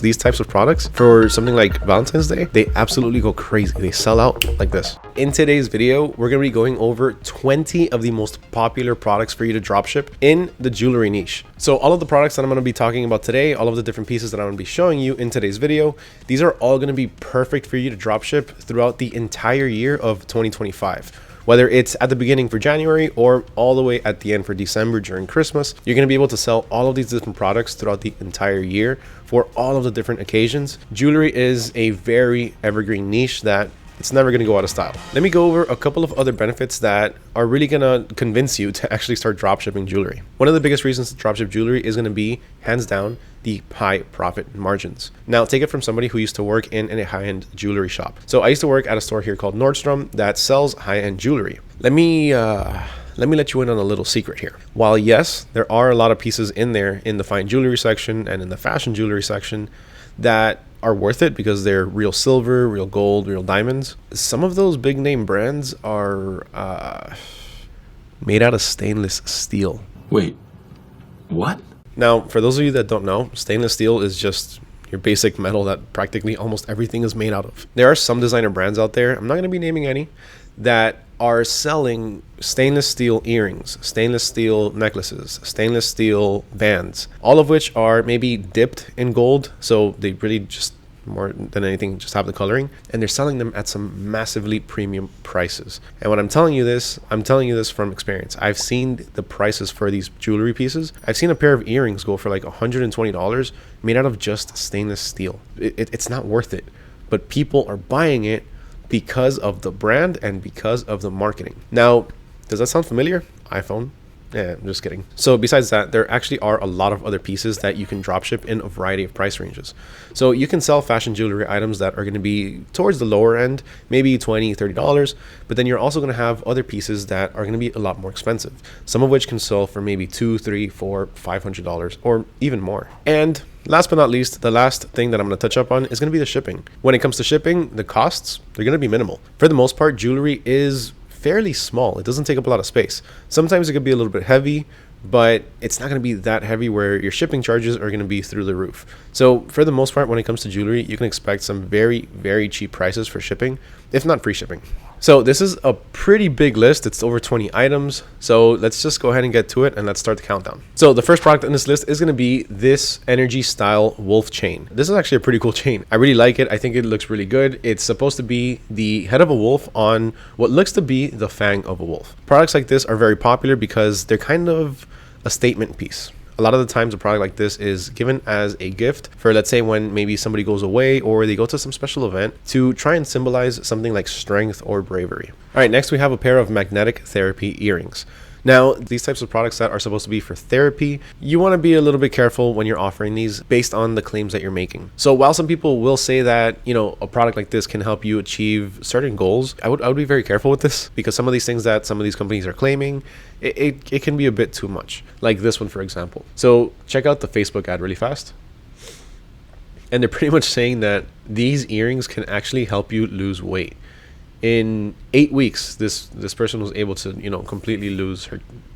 These types of products for something like Valentine's Day, they absolutely go crazy. They sell out like this. In today's video, we're going to be going over 20 of the most popular products for you to dropship in the jewelry niche. So all of the products that I'm going to be talking about today, all of the different pieces that I'm going to be showing you in today's video, these are all going to be perfect for you to dropship throughout the entire year of 2025. Whether it's at the beginning for January or all the way at the end for December during Christmas, you're going to be able to sell all of these different products throughout the entire year for all of the different occasions. Jewelry is a very evergreen niche that it's never going to go out of style. Let me go over a couple of other benefits that are really going to convince you to actually start dropshipping jewelry. One of the biggest reasons to dropship jewelry is going to be, hands down, the high profit margins. Now, take it from somebody who used to work in a high-end jewelry shop. So I used to work at a store here called Nordstrom that sells high-end jewelry. Let me let you in on a little secret here. While yes, there are a lot of pieces in there in the fine jewelry section and in the fashion jewelry section that are worth it because they're real silver, real gold, real diamonds. Some of those big name brands are made out of stainless steel. Wait, what? Now, for those of you that don't know, stainless steel is just your basic metal that practically almost everything is made out of. There are some designer brands out there, I'm not going to be naming any, that are selling stainless steel earrings, stainless steel necklaces, stainless steel bands, all of which are maybe dipped in gold. So they really just, more than anything, just have the coloring, and they're selling them at some massively premium prices. And when I'm telling you this from experience. I've seen the prices for these jewelry pieces. I've seen a pair of earrings go for like $120 made out of just stainless steel. It's not worth it, but people are buying it because of the brand and because of the marketing. Now, does that sound familiar? iPhone? Yeah, I'm just kidding. So besides that, there actually are a lot of other pieces that you can dropship in a variety of price ranges. So you can sell fashion jewelry items that are going to be towards the lower end, maybe $20, $30, but then you're also going to have other pieces that are going to be a lot more expensive, some of which can sell for maybe $200, $300, $400, $500 or even more. And last but not least, the last thing that I'm going to touch up on is going to be the shipping. When it comes to shipping, the costs, they're going to be minimal. For the most part, jewelry is fairly small. It doesn't take up a lot of space. Sometimes it could be a little bit heavy, but it's not going to be that heavy where your shipping charges are going to be through the roof. So for the most part, when it comes to jewelry, you can expect some very, very cheap prices for shipping, if not free shipping. So this is a pretty big list. It's over 20 items. So let's just go ahead and get to it and let's start the countdown. So the first product on this list is going to be this energy style wolf chain. This is actually a pretty cool chain. I really like it. I think it looks really good. It's supposed to be the head of a wolf on what looks to be the fang of a wolf. Products like this are very popular because they're kind of a statement piece. A lot of the times a product like this is given as a gift for, let's say, when maybe somebody goes away or they go to some special event to try and symbolize something like strength or bravery. All right, next we have a pair of magnetic therapy earrings. Now, these types of products that are supposed to be for therapy, you want to be a little bit careful when you're offering these based on the claims that you're making. So while some people will say that, you know, a product like this can help you achieve certain goals, I would be very careful with this because some of these things that some of these companies are claiming, it can be a bit too much. Like this one, for example. So check out the Facebook ad really fast. And they're pretty much saying that these earrings can actually help you lose weight. In 8 weeks, this person was able to, you know, completely lose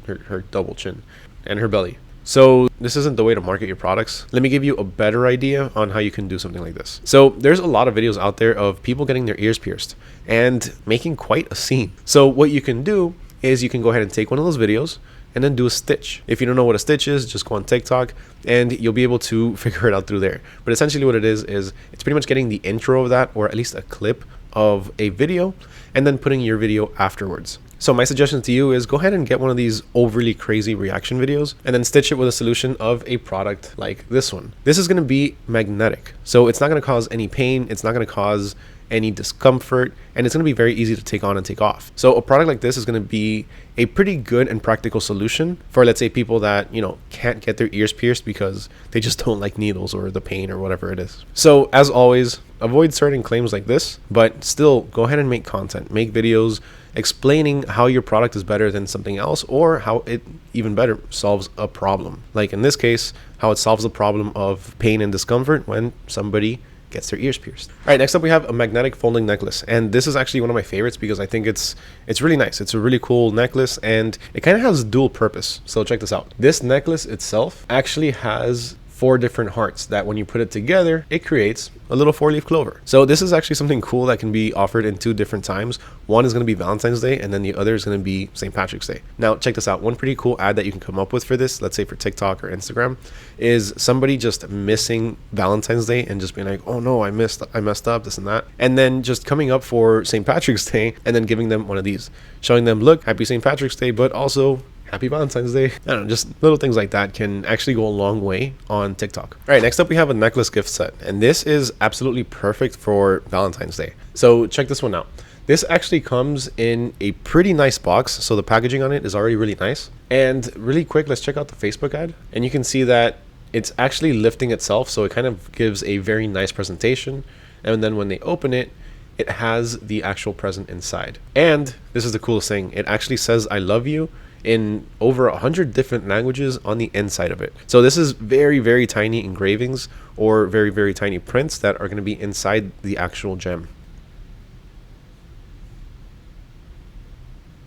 her double chin and her belly. So this isn't the way to market your products. Let me give you a better idea on how you can do something like this. So there's a lot of videos out there of people getting their ears pierced and making quite a scene. So what you can do is you can go ahead and take one of those videos and then do a stitch. If you don't know what a stitch is, just go on TikTok and you'll be able to figure it out through there. But essentially what it is it's pretty much getting the intro of that, or at least a clip of a video, and then putting your video afterwards. So my suggestion to you is go ahead and get one of these overly crazy reaction videos and then stitch it with a solution of a product like this one. This is going to be magnetic, so it's not going to cause any pain, it's not going to cause any discomfort, and it's going to be very easy to take on and take off. So a product like this is going to be a pretty good and practical solution for, let's say, people that, you know, can't get their ears pierced because they just don't like needles or the pain or whatever it is. So as always, avoid certain claims like this, but still go ahead and make content, make videos explaining how your product is better than something else, or how it, even better, solves a problem. Like in this case, how it solves the problem of pain and discomfort when somebody gets their ears pierced. All right, next up we have a magnetic folding necklace, and this is actually one of my favorites because I think it's really nice. It's a really cool necklace and it kind of has dual purpose. So check this out. This necklace itself actually has 4 different hearts that when you put it together, it creates a little 4-leaf clover. So this is actually something cool that can be offered in 2 different times. One is going to be Valentine's Day, and then the other is going to be St. Patrick's Day. Now check this out. One pretty cool ad that you can come up with for this, let's say for TikTok or Instagram, is somebody just missing Valentine's Day and just being like, oh no, I messed up, this and that. And then just coming up for St. Patrick's Day and then giving them one of these, showing them, look, happy St. Patrick's Day, but also happy Valentine's Day. I don't know, just little things like that can actually go a long way on TikTok. All right, next up we have a necklace gift set, and this is absolutely perfect for Valentine's Day. So check this one out. This actually comes in a pretty nice box, so the packaging on it is already really nice. And really quick, let's check out the Facebook ad, and you can see that it's actually lifting itself, so it kind of gives a very nice presentation. And then when they open it, it has the actual present inside. And this is the coolest thing, it actually says I love you in over 100 different languages on the inside of it. So this is very, very tiny engravings or very, very tiny prints that are going to be inside the actual gem.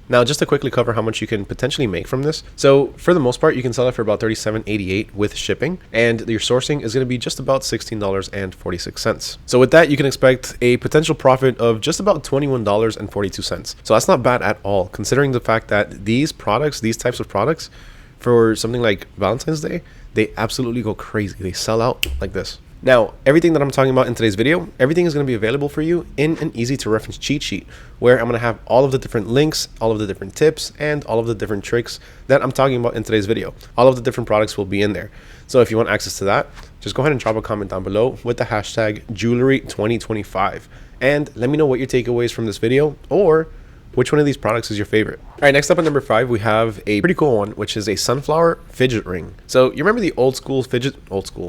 Now, just to quickly cover how much you can potentially make from this. So for the most part, you can sell it for about $37.88 with shipping, and your sourcing is going to be just about $16.46. So with that, you can expect a potential profit of just about $21.42. So that's not bad at all, considering the fact that these products, these types of products, for something like Valentine's Day, they absolutely go crazy. They sell out like this. Now, everything that I'm talking about in today's video, everything is going to be available for you in an easy to reference cheat sheet, where I'm going to have all of the different links, all of the different tips, and all of the different tricks that I'm talking about in today's video. All of the different products will be in there. So if you want access to that, just go ahead and drop a comment down below with the hashtag jewelry2025, and let me know what your takeaways from this video, or which one of these products is your favorite. All right, next up at number 5, we have a pretty cool one, which is a sunflower fidget ring. So you remember the old school,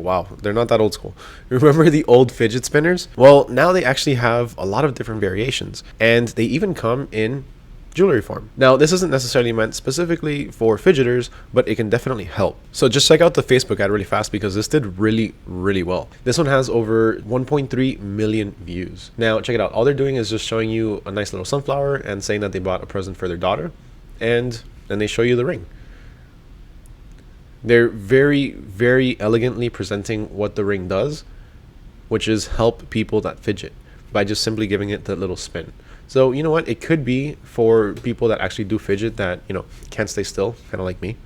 wow, they're not that old school. Remember the old fidget spinners? Well, now they actually have a lot of different variations, and they even come in jewelry form. Now, this isn't necessarily meant specifically for fidgeters, but it can definitely help. So just check out the Facebook ad really fast, because this did really, really well. This one has over 1.3 million views. Now, check it out. All they're doing is just showing you a nice little sunflower and saying that they bought a present for their daughter, and then they show you the ring. They're very, very elegantly presenting what the ring does, which is help people that fidget by just simply giving it that little spin. So you know what, it could be for people that actually do fidget, that, you know, can't stay still, kind of like me.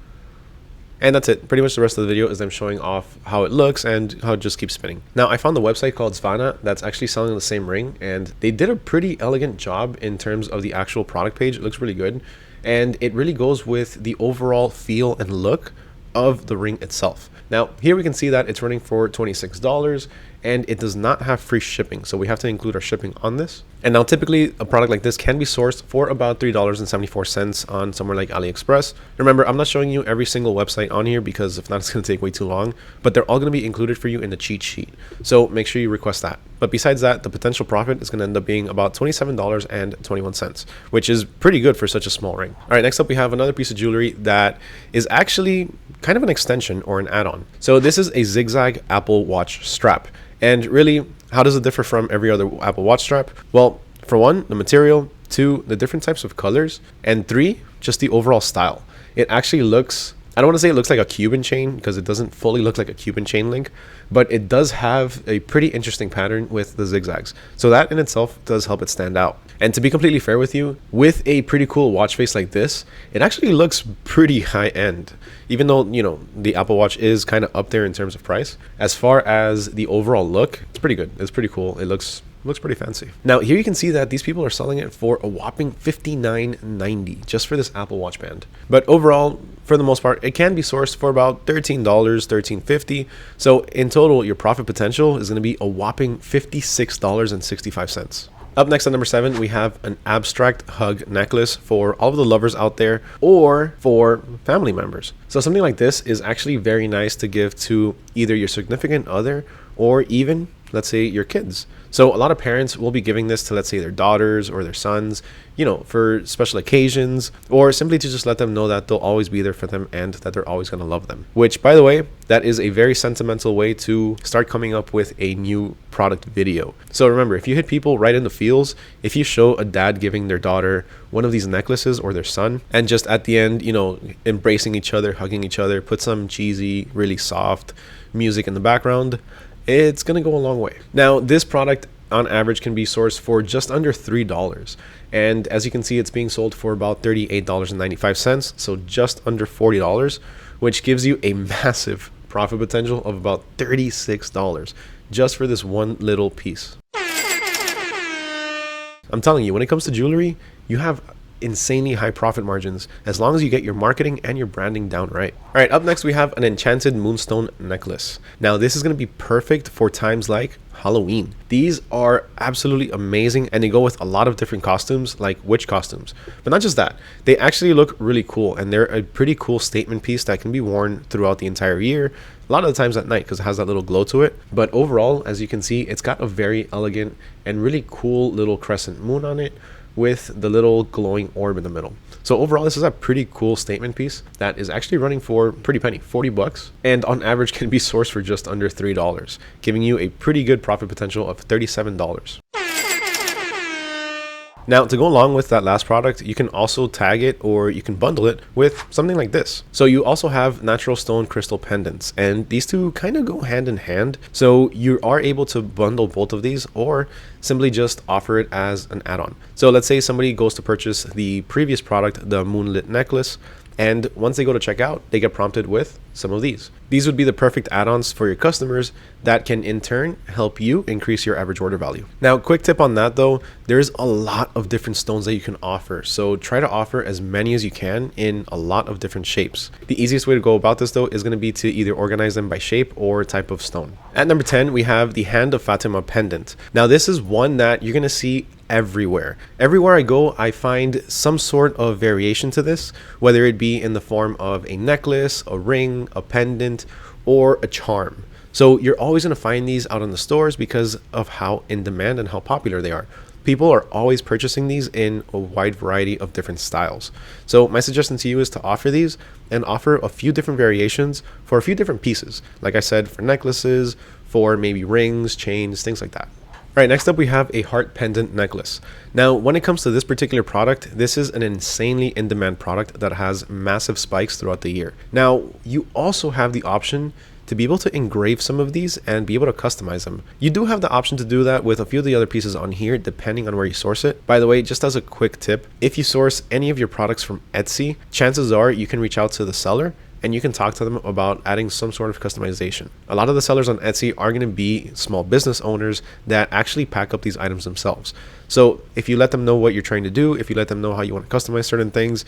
And that's it. Pretty much the rest of the video is them showing off how it looks and how it just keeps spinning. Now, I found the website called Svana that's actually selling the same ring, and they did a pretty elegant job in terms of the actual product page. It looks really good, and it really goes with the overall feel and look of the ring itself. Now, here we can see that it's running for $26, and it does not have free shipping, so we have to include our shipping on this. And now, typically, a product like this can be sourced for about $3.74 on somewhere like AliExpress. Remember, I'm not showing you every single website on here, because if not, it's going to take way too long, but they're all going to be included for you in the cheat sheet, so make sure you request that. But besides that, the potential profit is going to end up being about $27.21, which is pretty good for such a small ring. All right, next up we have another piece of jewelry that is actually kind of an extension or an add-on. So this is a zigzag Apple Watch strap. And really, how does it differ from every other Apple Watch strap? Well, for one, the material, 2, the different types of colors, and 3, just the overall style. It actually looks, I don't want to say it looks like a Cuban chain, because it doesn't fully look like a Cuban chain link, but it does have a pretty interesting pattern with the zigzags. So that in itself does help it stand out. And to be completely fair with you, with a pretty cool watch face like this, it actually looks pretty high end. Even though, you know, the Apple Watch is kind of up there in terms of price, as far as the overall look, it's pretty good. It's pretty cool. It looks pretty fancy. Now, here you can see that these people are selling it for a whopping $59.90 just for this Apple Watch band. But overall, for the most part, it can be sourced for about $13, $13.50. So in total, your profit potential is going to be a whopping $56.65. Up next at number 7, we have an abstract hug necklace for all of the lovers out there, or for family members. So something like this is actually very nice to give to either your significant other or even let's say your kids. So a lot of parents will be giving this to, let's say, their daughters or their sons, for special occasions, or simply to just let them know that they'll always be there for them and that they're always going to love them. Which, by the way, that is a very sentimental way to start coming up with a new product video. So remember, if you hit people right in the feels, if you show a dad giving their daughter one of these necklaces or their son, and just at the end, embracing each other, hugging each other, put some cheesy, really soft music in the background, it's going to go a long way. Now, this product on average can be sourced for just under $3. And as you can see, it's being sold for about $38.95. So just under $40, which gives you a massive profit potential of about $36 just for this one little piece. I'm telling you, when it comes to jewelry, you have insanely high profit margins as long as you get your marketing and your branding down right. All right, up next we have an enchanted moonstone necklace. Now this is going to be perfect for times like Halloween. These are absolutely amazing and they go with a lot of different costumes, like witch costumes. But not just that, they actually look really cool and they're a pretty cool statement piece that can be worn throughout the entire year. A lot of the times at night because it has that little glow to it. But overall, as you can see, it's got a very elegant and really cool little crescent moon on it with the little glowing orb in the middle. So overall, this is a pretty cool statement piece that is actually running for pretty penny, $40, and on average can be sourced for just under $3, giving you a pretty good profit potential of $37. Now, to go along with that last product, you can also tag it or you can bundle it with something like this. So you also have natural stone crystal pendants, and these two kind of go hand in hand. So you are able to bundle both of these or simply just offer it as an add-on. So let's say somebody goes to purchase the previous product, the moonlit necklace, and once they go to check out, they get prompted with some of these. These would be the perfect add-ons for your customers that can in turn help you increase your average order value. Now, quick tip on that though, there's a lot of different stones that you can offer. So try to offer as many as you can in a lot of different shapes. The easiest way to go about this though is going to be to either organize them by shape or type of stone. At number 10, we have the Hand of Fatima pendant. Now, this is one that you're going to see everywhere. Everywhere I go, I find some sort of variation to this, whether it be in the form of a necklace, a ring, a pendant, or a charm. So you're always going to find these out in the stores because of how in demand and how popular they are. People are always purchasing these in a wide variety of different styles. So my suggestion to you is to offer these and offer a few different variations for a few different pieces. Like I said, for necklaces, for maybe rings, chains, things like that. All right, next up we have a heart pendant necklace. Now, when it comes to this particular product, this is an insanely in-demand product that has massive spikes throughout the year. Now, you also have the option to be able to engrave some of these and be able to customize them. You do have the option to do that with a few of the other pieces on here, depending on where you source it. By the way, just as a quick tip, if you source any of your products from Etsy, chances are you can reach out to the seller and you can talk to them about adding some sort of customization. A lot of the sellers on Etsy are going to be small business owners that actually pack up these items themselves. So if you let them know what you're trying to do, if you let them know how you want to customize certain things,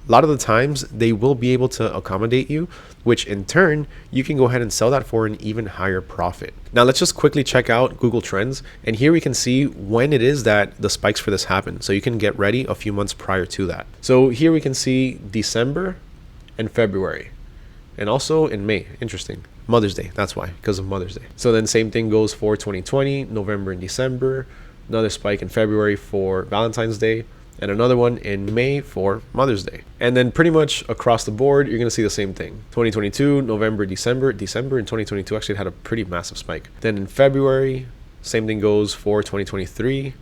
a lot of the times they will be able to accommodate you, which in turn, you can go ahead and sell that for an even higher profit. Now let's just quickly check out Google Trends. And here we can see when it is that the spikes for this happen. So you can get ready a few months prior to that. So here we can see December and February. And also in May, interesting. Mother's Day, that's why, because of Mother's Day. So then same thing goes for 2020, November and December, another spike in February for Valentine's Day, and another one in May for Mother's Day. And then pretty much across the board, you're gonna see the same thing. 2022, November, December in 2022 actually had a pretty massive spike. Then in February, same thing goes for 2023,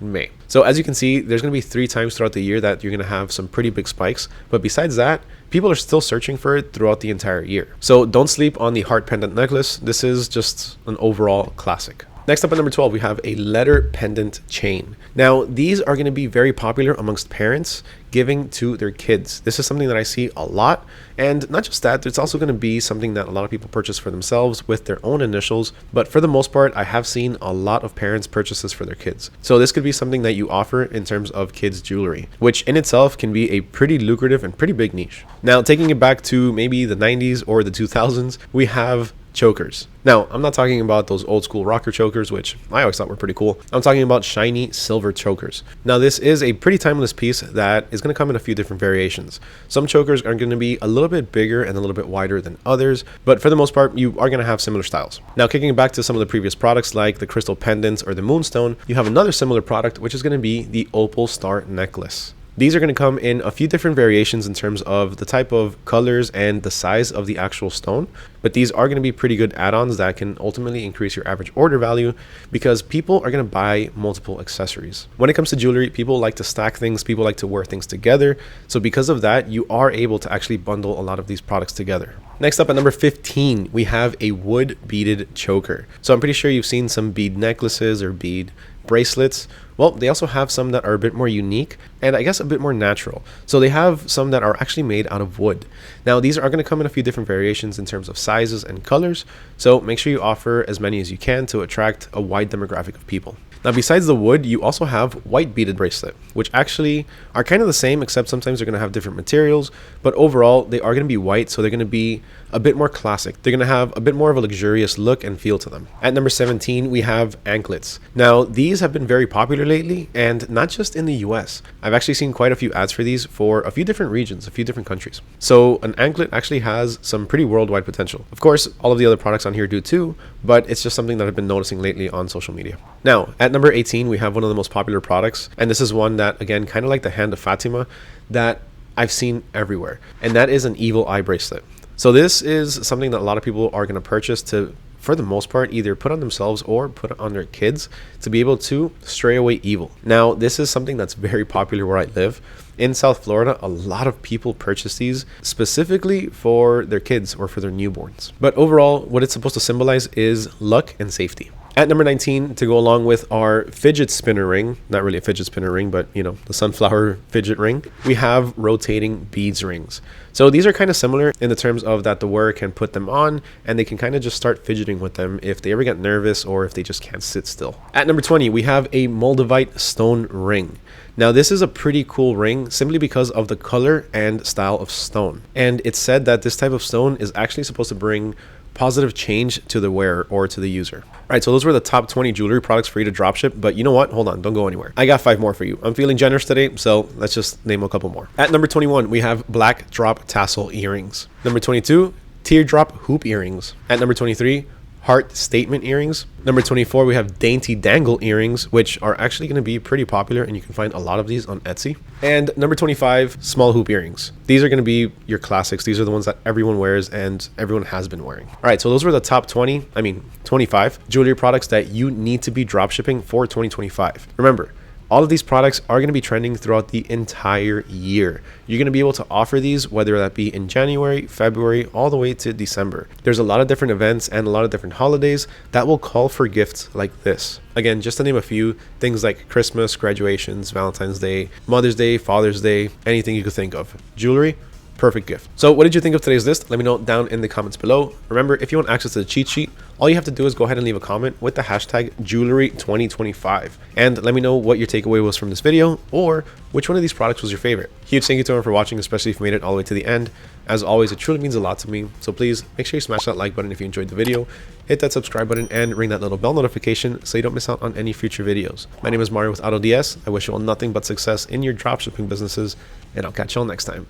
May. So as you can see, there's going to be 3 times throughout the year that you're going to have some pretty big spikes. But besides that, people are still searching for it throughout the entire year. So don't sleep on the heart pendant necklace. This is just an overall classic. Next up at number 12, we have a letter pendant chain. Now, these are going to be very popular amongst parents giving to their kids. This is something that I see a lot. And not just that, it's also going to be something that a lot of people purchase for themselves with their own initials. But for the most part, I have seen a lot of parents purchase this for their kids. So this could be something that you offer in terms of kids jewelry, which in itself can be a pretty lucrative and pretty big niche. Now, taking it back to maybe the 90s or the 2000s, we have chokers. Now, I'm not talking about those old school rocker chokers, which I always thought were pretty cool. I'm talking about shiny silver chokers. Now, this is a pretty timeless piece that is going to come in a few different variations. Some chokers are going to be a little bit bigger and a little bit wider than others, but for the most part, you are going to have similar styles. Now, kicking back to some of the previous products like the crystal pendants or the moonstone, you have another similar product, which is going to be the opal star necklace. These are going to come in a few different variations in terms of the type of colors and the size of the actual stone, but these are going to be pretty good add-ons that can ultimately increase your average order value because people are going to buy multiple accessories. When it comes to jewelry, people like to stack things, people like to wear things together, so because of that, you are able to actually bundle a lot of these products together. Next up at number 15, we have a wood beaded choker. So I'm pretty sure you've seen some bead necklaces or bead bracelets. Well, they also have some that are a bit more unique and I guess a bit more natural. So they have some that are actually made out of wood. Now, these are going to come in a few different variations in terms of sizes and colors. So make sure you offer as many as you can to attract a wide demographic of people. Now, besides the wood, you also have white beaded bracelet, which actually are kind of the same, except sometimes they're going to have different materials. But overall, they are going to be white, so they're going to be a bit more classic. They're going to have a bit more of a luxurious look and feel to them. At number 17, we have anklets. Now, these have been very popular lately, and not just in the US. I've actually seen quite a few ads for these for a few different regions, a few different countries. So an anklet actually has some pretty worldwide potential. Of course, all of the other products on here do too, but it's just something that I've been noticing lately on social media. Now, at number 18, we have one of the most popular products, and this is one that, again, kind of like the Hand of Fatima, that I've seen everywhere, and that is an evil eye bracelet. So this is something that a lot of people are going to purchase to, for the most part, either put on themselves or put on their kids to be able to stray away evil. Now, this is something that's very popular where I live. In South Florida, a lot of people purchase these specifically for their kids or for their newborns. But overall, what it's supposed to symbolize is luck and safety. At number 19, to go along with our fidget spinner ring, not really a fidget spinner ring, but you know, the sunflower fidget ring, we have rotating beads rings. So these are kind of similar in the terms of that the wearer can put them on and they can kind of just start fidgeting with them if they ever get nervous or if they just can't sit still. At number 20, we have a Moldavite stone ring. Now, this is a pretty cool ring simply because of the color and style of stone. And it's said that this type of stone is actually supposed to bring positive change to the wearer or to the user. All right, so those were the top 20 jewelry products for you to dropship, but you know what? Hold on, don't go anywhere. I got 5 more for you. I'm feeling generous today, so let's just name a couple more. At number 21, we have black drop tassel earrings. Number 22, teardrop hoop earrings. At number 23, heart statement earrings. Number 24, we have dainty dangle earrings, which are actually going to be pretty popular, and you can find a lot of these on Etsy. And number 25, small hoop earrings. These are going to be your classics. These are the ones that everyone wears and everyone has been wearing. All right, so those were the top 25 jewelry products that you need to be dropshipping for 2025. Remember, all of these products are going to be trending throughout the entire year. You're going to be able to offer these, whether that be in January, February, all the way to December. There's a lot of different events and a lot of different holidays that will call for gifts like this. Again, just to name a few, things like Christmas, graduations, Valentine's Day, Mother's Day, Father's Day, anything you could think of. Jewelry, perfect gift. So what did you think of today's list? Let me know down in the comments below. Remember, if you want access to the cheat sheet, all you have to do is go ahead and leave a comment with the hashtag jewelry2025 and let me know what your takeaway was from this video or which one of these products was your favorite. Huge thank you to everyone for watching, especially if you made it all the way to the end. As always, it truly means a lot to me, so please make sure you smash that like button if you enjoyed the video, hit that subscribe button, and ring that little bell notification so you don't miss out on any future videos. My name is Mario with AutoDS. I wish you all nothing but success in your dropshipping businesses, and I'll catch you all next time.